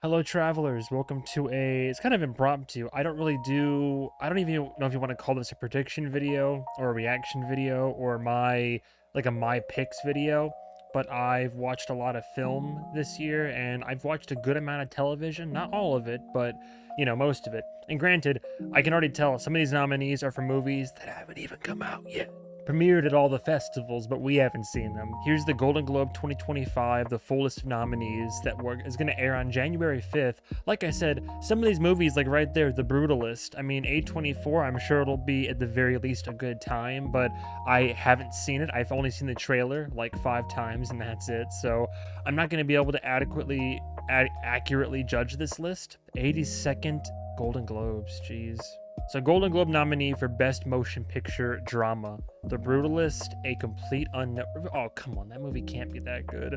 Hello, travelers. Welcome to it's kind of impromptu. I don't even know if you want to call this a prediction video or a reaction video or like a my picks video, but I've watched a lot of film this year and I've watched a good amount of television. Not all of it, but most of it. And granted, I can already tell some of these nominees are for movies that haven't even come out yet. Premiered at all the festivals, but we haven't seen them. Here's the Golden Globe 2025, the full list of nominees is going to air on January 5th. Like I said, some of these movies, like right there, The Brutalist. I mean, A24, I'm sure it'll be at the very least a good time, but I haven't seen it. I've only seen the trailer like 5 times, and that's it. So I'm not going to be able to accurately judge this list. 82nd Golden Globes, jeez. So Golden Globe nominee for Best Motion Picture Drama. The Brutalist, a complete unknown. Oh, come on, that movie can't be that good.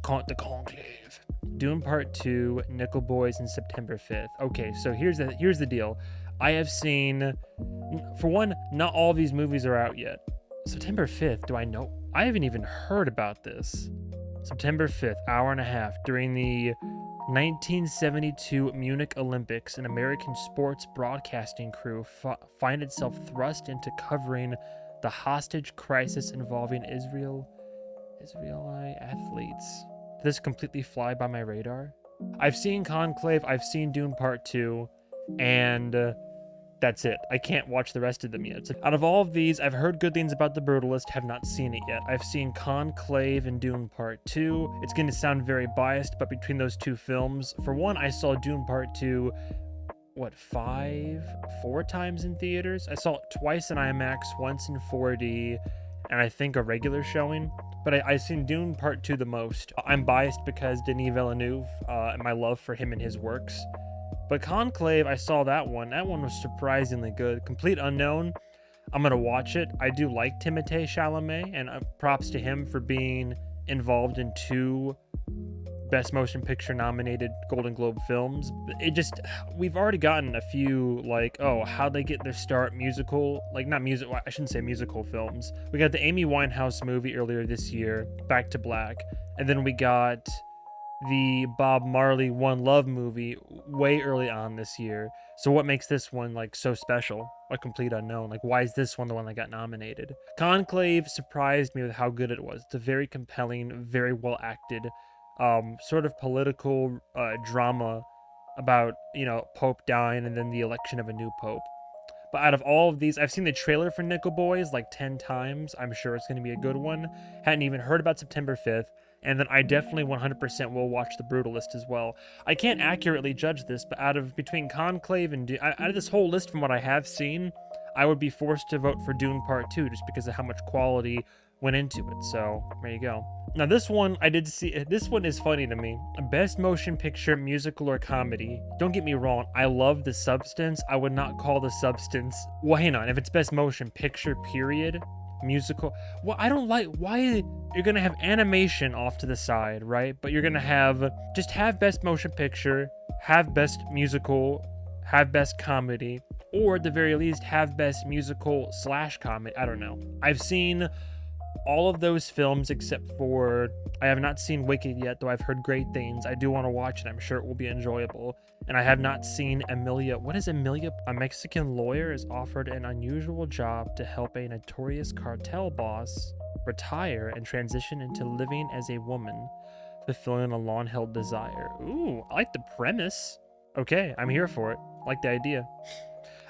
The Conclave. Dune Part 2, Nickel Boys, and September 5th. Okay, so here's the deal. I have seen, for one, not all of these movies are out yet. September 5th, do I know? I haven't even heard about this. September 5th, hour and a half, during the 1972 Munich Olympics, an American sports broadcasting crew find itself thrust into covering the hostage crisis involving Israeli athletes. Did this completely fly by my radar? I've seen Conclave, I've seen Dune Part 2, and that's it. I can't watch the rest of them yet. So out of all of these, I've heard good things about The Brutalist, have not seen it yet. I've seen Conclave and Dune Part 2. It's going to sound very biased, but between those two films, for one, I saw Dune Part 2, 4 times in theaters? I saw it twice in IMAX, once in 4D, and I think a regular showing. But I've seen Dune Part 2 the most. I'm biased because Denis Villeneuve and my love for him and his works. But Conclave, I saw that one. That one was surprisingly good. Complete unknown. I'm going to watch it. I do like Timothée Chalamet, and props to him for being involved in 2 Best Motion Picture nominated Golden Globe films. We've already gotten a few, like, oh, how'd they get their start musical, like, not music, I shouldn't say musical films. We got the Amy Winehouse movie earlier this year, Back to Black. And then we got the Bob Marley One Love movie way early on this year. So what makes this one like so special? A complete unknown. Like, why is this one the one that got nominated? Conclave surprised me with how good it was. It's a very compelling, very well acted, sort of political drama about, Pope dying and then the election of a new pope. But out of all of these, I've seen the trailer for Nickel Boys like 10 times. I'm sure it's going to be a good one. Hadn't even heard about September 5th. And then I definitely 100% will watch The Brutalist as well. I can't accurately judge this, but between Conclave and out of this whole list from what I have seen, I would be forced to vote for Dune Part 2 just because of how much quality went into it. So there you go. Now this one I did see. This one is funny to me. Best Motion Picture, Musical, or Comedy. Don't get me wrong. I love The Substance. I would not call The Substance. Well, hang on. If it's Best Motion Picture, period. Musical. Well, I don't like why you're gonna have animation off to the side, right? But you're gonna have Best Motion Picture, have Best Musical, have Best Comedy, or at the very least have Best Musical / Comedy. I don't know. I've seen all of those films except for I have not seen Wicked yet, though I've heard great things. I do want to watch it. I'm sure it will be enjoyable. And I have not seen Emilia. What is Emilia? A Mexican lawyer is offered an unusual job to help a notorious cartel boss retire and transition into living as a woman, fulfilling a long-held desire. Ooh, I like the premise. Okay, I'm here for it. I like the idea.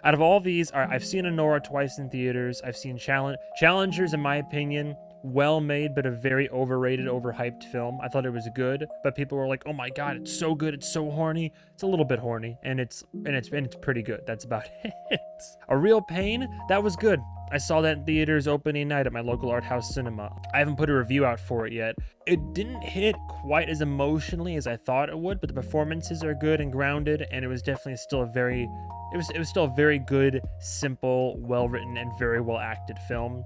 Out of all these, I've seen Anora twice in theaters. I've seen Challengers, in my opinion, well made, but a very overrated, overhyped film. I thought it was good, but people were like, "Oh my god, it's so good, it's so horny." It's a little bit horny, and it's pretty good. That's about it. A Real Pain, that was good. I saw that in theaters opening night at my local art house cinema. I haven't put a review out for it yet. It didn't hit quite as emotionally as I thought it would, but the performances are good and grounded, and it was definitely still it was still a very good, simple, well-written, and very well-acted film.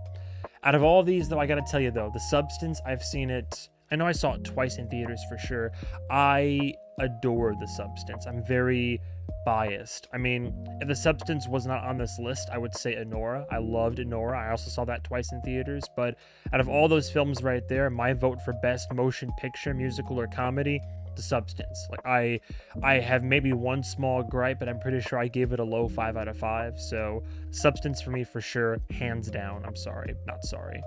Out of all these, though, I gotta tell you, though, The Substance, I've seen it. I know I saw it twice in theaters for sure. I adore The Substance. I'm very biased. I mean, if The Substance was not on this list, I would say Anora. I loved Anora. I also saw that twice in theaters. But out of all those films right there, my vote for Best Motion Picture, Musical, or Comedy, the substance. Like I have maybe one small gripe, but I'm pretty sure I gave it a low 5 out of 5. So substance for me for sure, hands down. I'm sorry, not sorry.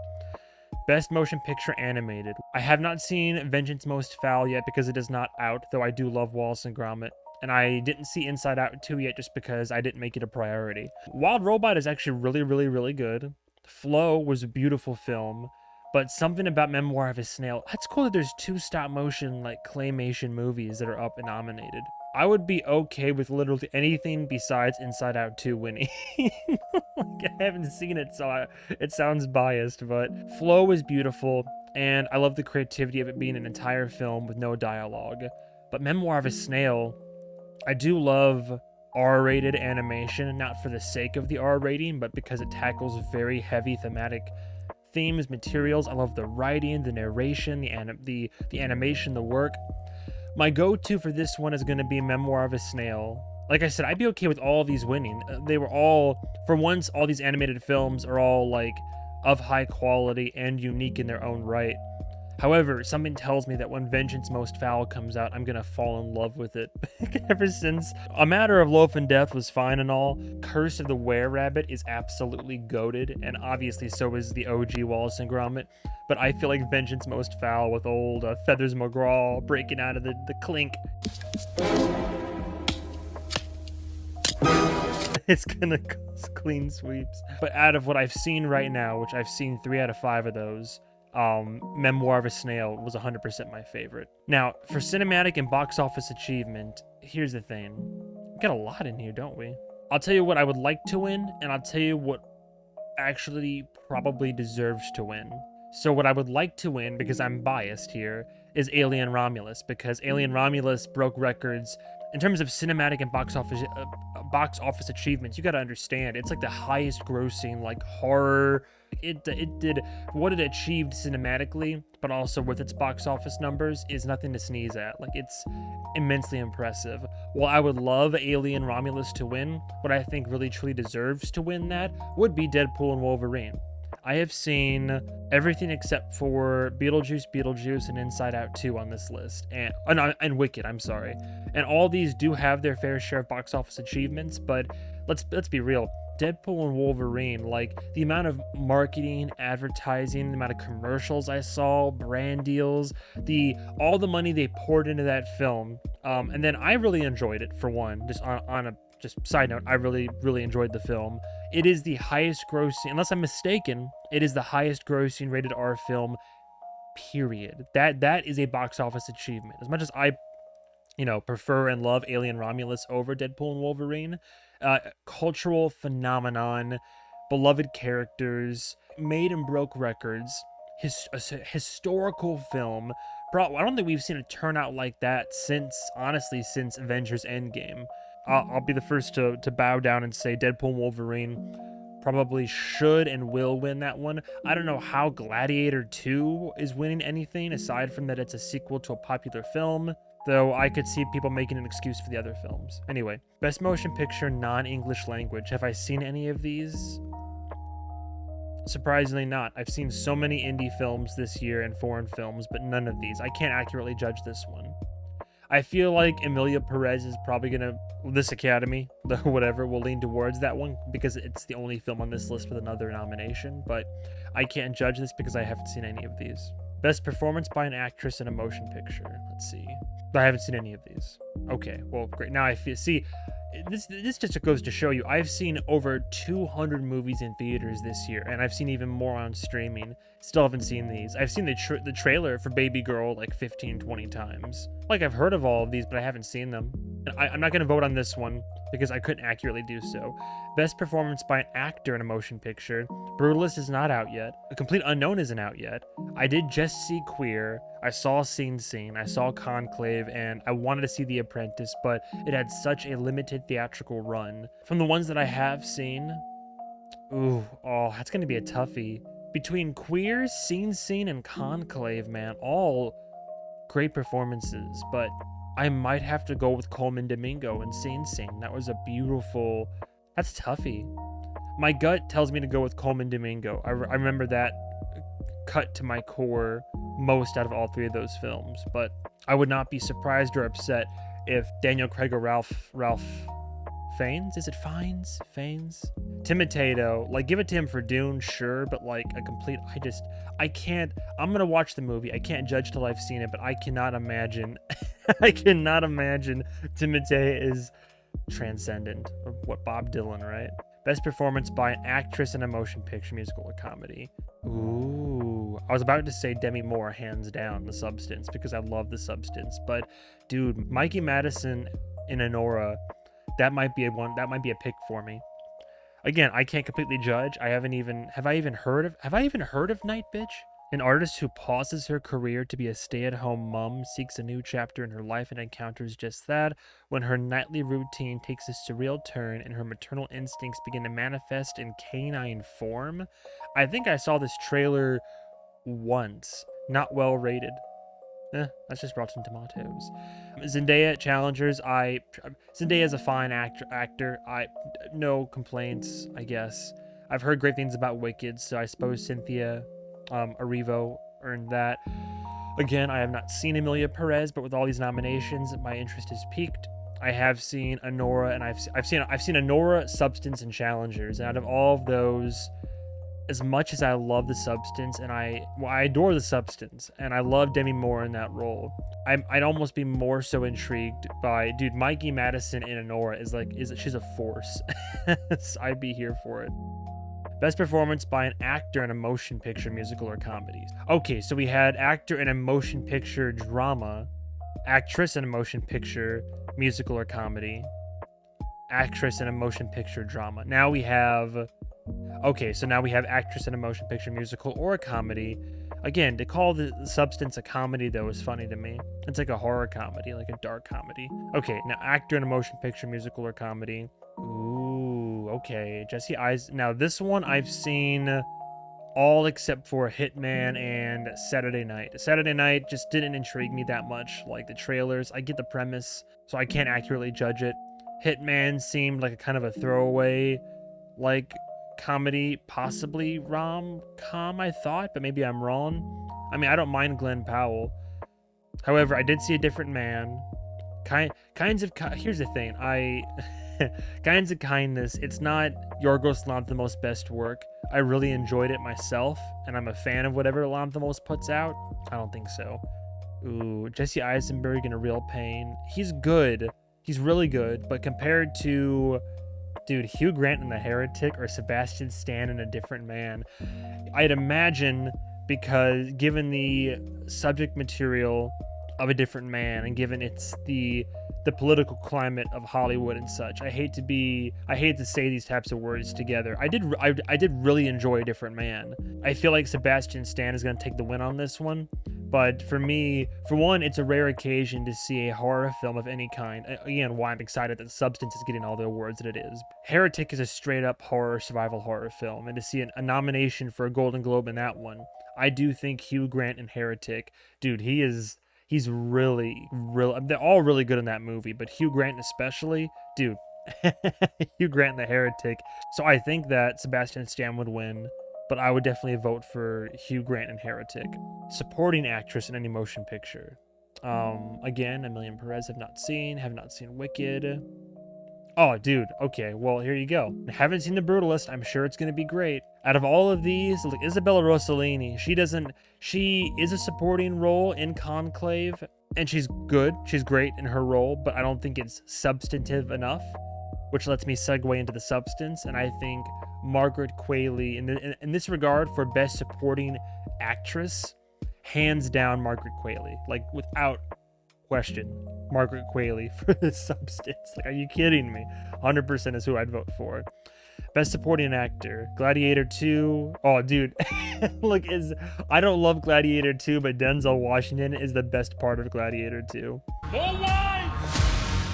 Best motion picture animated. I have not seen Vengeance Most Foul yet because it is not out, though I do love Wallace and Gromit. And I didn't see Inside Out 2 yet just because I didn't make it a priority. Wild Robot is actually really, really, really good. Flow was a beautiful film, but something about Memoir of a Snail. It's cool that there's 2 stop motion, like, claymation movies that are up and nominated. I would be okay with literally anything besides Inside Out 2 winning. Like, I haven't seen it, so it sounds biased, but Flow is beautiful, and I love the creativity of it being an entire film with no dialogue. But Memoir of a Snail, I do love R-rated animation, not for the sake of the R rating, but because it tackles very heavy thematic themes, materials. I love the writing, the narration, the animation, the work. My go-to for this one is going to be Memoir of a Snail. Like I said, I'd be okay with all of these winning. They were all, for once, all these animated films are all like of high quality and unique in their own right. However, something tells me that when Vengeance Most Foul comes out, I'm gonna fall in love with it. Ever since A Matter of Loaf and Death was fine and all, Curse of the Were-Rabbit is absolutely goated, and obviously so is the OG Wallace and Gromit. But I feel like Vengeance Most Foul with old Feathers McGraw breaking out of the clink. It's gonna cause clean sweeps. But out of what I've seen right now, which I've seen 3 out of 5 of those, Memoir of a Snail was 100% my favorite. Now, for cinematic and box office achievement, here's the thing. We got a lot in here, don't we? I'll tell you what I would like to win, and I'll tell you what actually probably deserves to win. So what I would like to win, because I'm biased here, is Alien Romulus, because Alien Romulus broke records in terms of cinematic and box office achievements. You got to understand, it's like the highest grossing like horror. It did what it achieved cinematically, but also with its box office numbers is nothing to sneeze at. Like, it's immensely impressive. While I would love Alien Romulus to win, what I think really truly deserves to win that would be Deadpool and Wolverine. I have seen everything except for Beetlejuice, and Inside Out 2 on this list, and Wicked, I'm sorry. And all these do have their fair share of box office achievements, but let's be real. Deadpool and Wolverine, like, the amount of marketing, advertising, the amount of commercials I saw, brand deals, all the money they poured into that film, and then I really enjoyed it, for one. Just on a side note, I really, really enjoyed the film. It is the highest grossing, unless I'm mistaken, it is the highest grossing rated R film, period. That is a box office achievement. As much as I, prefer and love Alien Romulus over Deadpool and Wolverine, cultural phenomenon, beloved characters, made and broke records, historical film. Bro, I don't think we've seen a turnout like that since Avengers Endgame. I'll be the first to bow down and say Deadpool and Wolverine probably should and will win that one. I don't know how Gladiator 2 is winning anything aside from that it's a sequel to a popular film, though I could see people making an excuse for the other films. Anyway, Best Motion Picture non-English language. Have I seen any of these? Surprisingly not. I've seen so many indie films this year and foreign films, but none of these. I can't accurately judge this one. I feel like Emilia Perez is probably gonna, this Academy, whatever, will lean towards that one because it's the only film on this list with another nomination, but I can't judge this because I haven't seen any of these. Best performance by an actress in a motion picture. Let's see. I haven't seen any of these. Okay, well, great. Now I see, this just goes to show you, I've seen over 200 movies in theaters this year, and I've seen even more on streaming. Still haven't seen these. I've seen the trailer for Baby Girl like 15, 20 times. Like, I've heard of all of these, but I haven't seen them. And I'm not going to vote on this one because I couldn't accurately do so. Best performance by an actor in a motion picture. Brutalist is not out yet. A Complete Unknown isn't out yet. I did just see Queer. I saw Sing Sing. I saw Conclave, and I wanted to see The Apprentice, but it had such a limited theatrical run. From the ones that I have seen, that's going to be a toughie. Between Queer, Sing Sing, and Conclave, man, all great performances, but I might have to go with Coleman Domingo and Sing Sing. That was a beautiful... That's toughy. My gut tells me to go with Coleman Domingo. I remember that cut to my core most out of all 3 of those films, but I would not be surprised or upset if Daniel Craig or Ralph Fiennes, is it Fiennes? Timothée, though, like, give it to him for Dune, sure, but like a complete, I can't, I'm gonna watch the movie. I can't judge till I've seen it, but I cannot imagine, I cannot imagine Timothée is transcendent, or what, Bob Dylan, right? Best performance by an actress in a motion picture, musical, or comedy. Ooh, I was about to say Demi Moore, hands down, The Substance, because I love The Substance, but dude, Mikey Madison in Anora, that might be a pick for me. Again, I can't completely judge. Have I even heard of Night Bitch? An artist who pauses her career to be a stay-at-home mom seeks a new chapter in her life and encounters just that when her nightly routine takes a surreal turn and her maternal instincts begin to manifest in canine form. I think I saw this trailer once. Not well rated. That's just Rotten Tomatoes. Zendaya challengers. Zendaya's a fine actor. No complaints, I guess. I've heard great things about Wicked, so I suppose Cynthia Erivo earned that. Again, I have not seen Emilia Perez, but with all these nominations, my interest is piqued. I have seen Anora, and I've seen Anora, Substance, and Challengers. And out of all of those, as much as I love The Substance, and I adore The Substance, and I love Demi Moore in that role, I'd almost be more so intrigued by, dude, Mikey Madison in Anora she's a force. I'd be here for it. Best performance by an actor in a motion picture, musical, or comedy. Okay, so we had actor in a motion picture drama, actress in a motion picture, musical, or comedy, actress in a motion picture drama. Now we have actress in a motion picture, musical, or a comedy. Again, to call The Substance a comedy, though, is funny to me. It's like a horror comedy, like a dark comedy. Okay, now actor in a motion picture, musical, or comedy. Ooh, okay. Jesse Eisen. Now, this one I've seen all except for Hitman and Saturday Night. Saturday Night just didn't intrigue me that much. Like, the trailers, I get the premise, so I can't accurately judge it. Hitman seemed like a kind of a throwaway, like, comedy, possibly rom-com, I thought, but maybe I'm wrong. I mean, I don't mind Glenn Powell. However, I did see A Different Man. Here's the thing, Kinds of Kindness, it's not Yorgos Lanthimos' best work. I really enjoyed it myself, and I'm a fan of whatever Lanthimos puts out. I don't think so. Ooh, Jesse Eisenberg in A Real Pain. He's good. He's really good, but compared to, dude, Hugh Grant in The Heretic or Sebastian Stan in A Different Man, I'd imagine, because given the subject material of A Different Man and given it's the political climate of Hollywood and such, I hate to say these types of words together. I did really enjoy A Different Man. I feel like Sebastian Stan is going to take the win on this one. But for me, for one, it's a rare occasion to see a horror film of any kind. Again, why I'm excited that Substance is getting all the awards that it is. Heretic is a straight-up survival horror film, and to see a nomination for a Golden Globe in that one, I do think Hugh Grant in Heretic, dude, he's really, they're all really good in that movie, but Hugh Grant especially, dude, Hugh Grant in The Heretic. So I think that Sebastian Stan would win, but I would definitely vote for Hugh Grant in Heretic. Supporting actress in any motion picture. Again, Emilia Perez have not seen Wicked. Oh, dude, okay, well, here you go. I haven't seen The Brutalist. I'm sure it's going to be great. Out of all of these, like Isabella Rossellini, she is a supporting role in Conclave, and she's good. She's great in her role, but I don't think it's substantive enough, which lets me segue into The Substance, and I think Margaret Qualley, in this regard, for Best Supporting Actress, hands down Margaret Qualley, like, without question, Margaret Qualley for The Substance. Like, are you kidding me? 100% is who I'd vote for. Best Supporting Actor, Gladiator 2. Oh, dude, look, I don't love Gladiator 2, but Denzel Washington is the best part of Gladiator 2.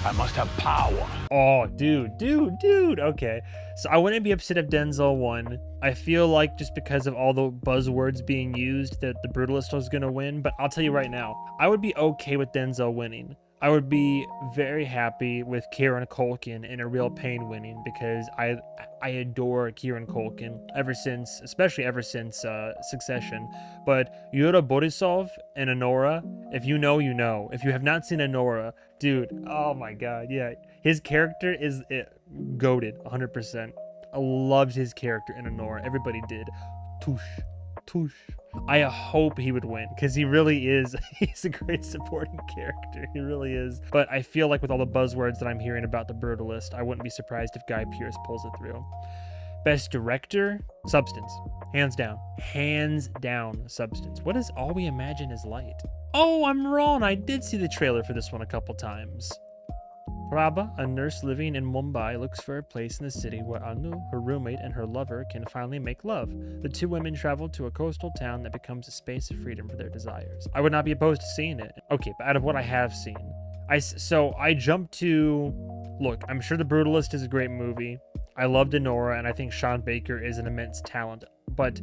I must have power. Oh, dude. Okay, so I wouldn't be upset if Denzel won. I feel like just because of all the buzzwords being used that The Brutalist was gonna win, but I'll tell you right now, I would be okay with Denzel winning. I would be very happy with Kieran Culkin in A Real Pain winning, because I adore Kieran Culkin especially ever since Succession. But Yura Borisov and Honora, if you know, you know. If you have not seen Honora, dude, oh my god, yeah, his character is goated 100%. I loved his character in Honora. Everybody did. Touche. I hope he would win, because he really is. He's a great supporting character. He really is. But I feel like with all the buzzwords that I'm hearing about The Brutalist, I wouldn't be surprised if Guy Pearce pulls it through. Best director, Substance. Hands down. Hands down, Substance. What is All We Imagine Is Light? Oh, I'm wrong. I did see the trailer for this one a couple times. Raba, a nurse living in Mumbai, looks for a place in the city where Anu, her roommate, and her lover can finally make love. The two women travel to a coastal town that becomes a space of freedom for their desires. I would not be opposed to seeing it. Okay, but out of what I have seen, I jumped to... Look, I'm sure The Brutalist is a great movie. I loved Honora, and I think Sean Baker is an immense talent. But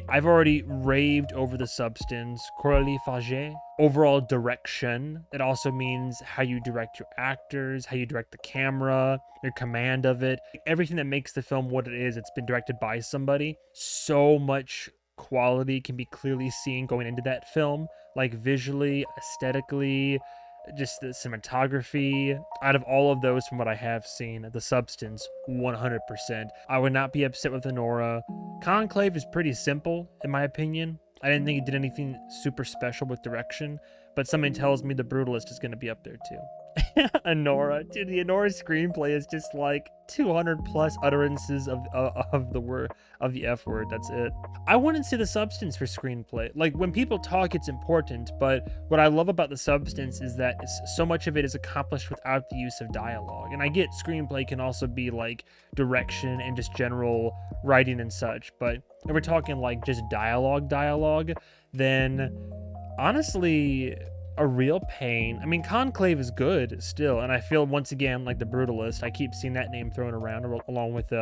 I've already raved over The Substance. Coralie Faget. Overall direction. It also means how you direct your actors, how you direct the camera, your command of it. Everything that makes the film what it is, it's been directed by somebody. So much quality can be clearly seen going into that film. Like visually, aesthetically, just the cinematography. Out of all of those from what I have seen, The Substance, 100%. I would not be upset with Honora. Conclave is pretty simple, in my opinion. I didn't think it did anything super special with direction, but something tells me The Brutalist is going to be up there too. Honora, dude, the Honora screenplay is just like 200 plus utterances of the word, of the F word. That's it. I wouldn't say The Substance for screenplay. Like, when people talk, it's important, but what I love about The Substance is that so much of it is accomplished without the use of dialogue. And I get screenplay can also be like direction and just general writing and such, but if we're talking like just dialogue, then honestly, A Real Pain. I mean, Conclave is good still, and I feel once again like The Brutalist. I keep seeing that name thrown around along with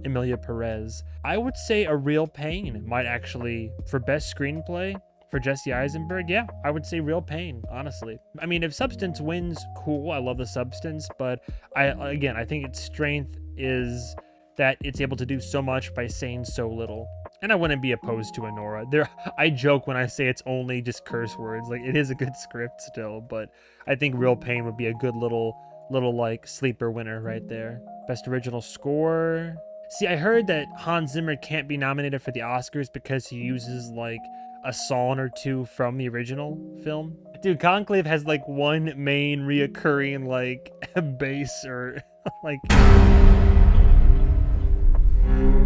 Emilia Perez. I would say A Real Pain might actually, for best screenplay for Jesse Eisenberg, yeah, I would say Real Pain, honestly. I mean, if Substance wins, cool. I love The Substance, but I think its strength is that it's able to do so much by saying so little. And I wouldn't be opposed to Honora. I joke when I say it's only just curse words. Like, it is a good script still, but I think Real Pain would be a good little like sleeper winner right there. Best original score. See, I heard that Hans Zimmer can't be nominated for the Oscars because he uses like a song or two from the original film. Dude, Conclave has like one main reoccurring like bass or like...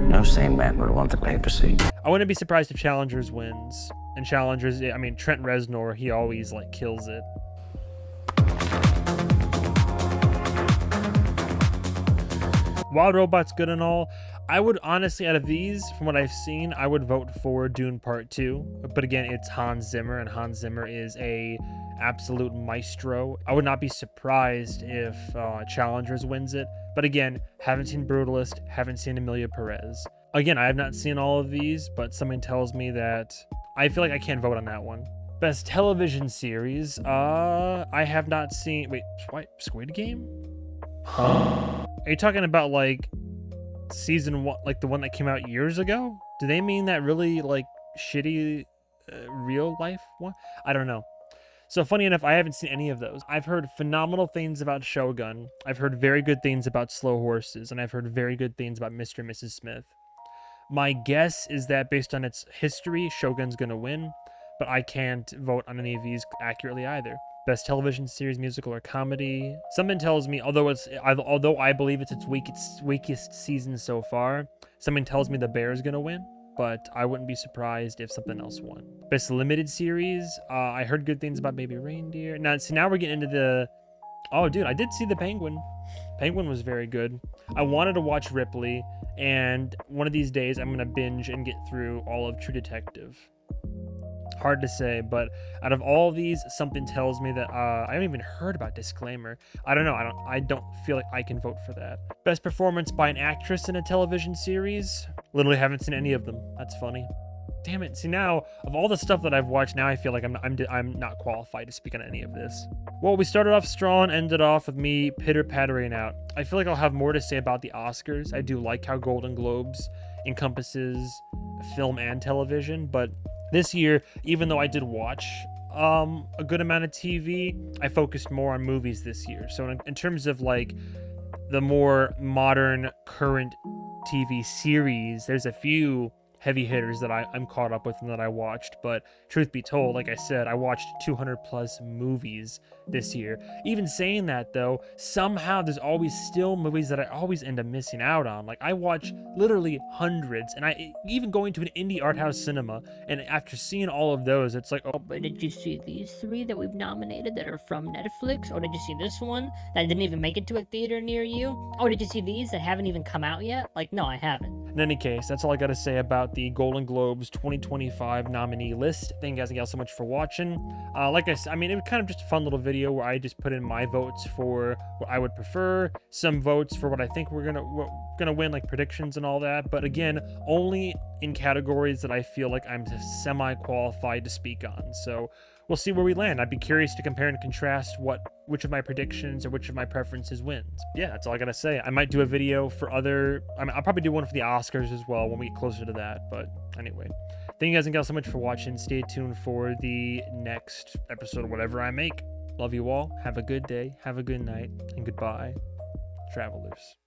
No sane man would want the papacy. I wouldn't be surprised if Challengers wins. And Challengers, I mean, Trent Reznor, he always like kills it. Wild Robot's good and all. I would honestly, out of these, from what I've seen, I would vote for Dune Part 2. But again, it's Hans Zimmer, and Hans Zimmer is a absolute maestro. I would not be surprised if Challengers wins it. But again, haven't seen Brutalist, haven't seen Emilia Perez. Again, I have not seen all of these, but something tells me that I feel like I can't vote on that one. Best television series, I have not seen... Wait, what? Squid Game? Huh? Are you talking about like season one, like the one that came out years ago? Do they mean that really like shitty real life one? I don't know. So funny enough, I haven't seen any of those. I've heard phenomenal things about Shogun. I've heard very good things about Slow Horses, and I've heard very good things about Mr. and Mrs. Smith. My guess is that based on its history, Shogun's gonna win, but I can't vote on any of these accurately either. Best television series, musical, or comedy. Something tells me, although I believe it's its weakest season so far, something tells me The Bear's gonna win. But I wouldn't be surprised if something else won. Best limited series, I heard good things about Baby Reindeer. Now we're getting into the... Oh, dude, I did see The Penguin. Penguin was very good. I wanted to watch Ripley, and one of these days I'm going to binge and get through all of True Detective. Hard to say, but out of all of these, something tells me that I haven't even heard about Disclaimer. I don't know. I don't feel like I can vote for that. Best performance by an actress in a television series. Literally haven't seen any of them. That's funny. damn it. See, now of all the stuff that I've watched, now I feel like I'm not qualified to speak on any of this. Well, we started off strong, ended off with me pitter-pattering out. I feel like I'll have more to say about the Oscars. I do like how Golden Globes encompasses film and television, but this year, even though I did watch a good amount of TV, I focused more on movies this year. So in terms of like the more modern current TV series, there's a few heavy hitters that I'm caught up with and that I watched, but truth be told, like I said, I watched 200 plus movies this year. Even saying that though, somehow there's always still movies that I always end up missing out on. Like I watch literally hundreds, and I even going to an indie art house cinema, and after seeing all of those, it's like, oh, But did you see these 3 that we've nominated that are from Netflix? Or did you see this one that didn't even make it to a theater near you? Or did you see these that haven't even come out yet? Like, no, I haven't. In any case, that's all I got to say about the Golden Globes 2025 nominee list. Thank you guys so much for watching. Like I said, I mean, it was kind of just a fun little video where I just put in my votes for what I would prefer, some votes for what I think we're gonna win, like predictions and all that. But again, only in categories that I feel like I'm semi-qualified to speak on. So we'll see where we land. I'd be curious to compare and contrast which of my predictions or which of my preferences wins. Yeah, that's all I gotta say. I might do a video for I'll probably do one for the Oscars as well when we get closer to that. But anyway, thank you guys and gals so much for watching. Stay tuned for the next episode of whatever I make. Love you all. Have a good day. Have a good night. And goodbye, travelers.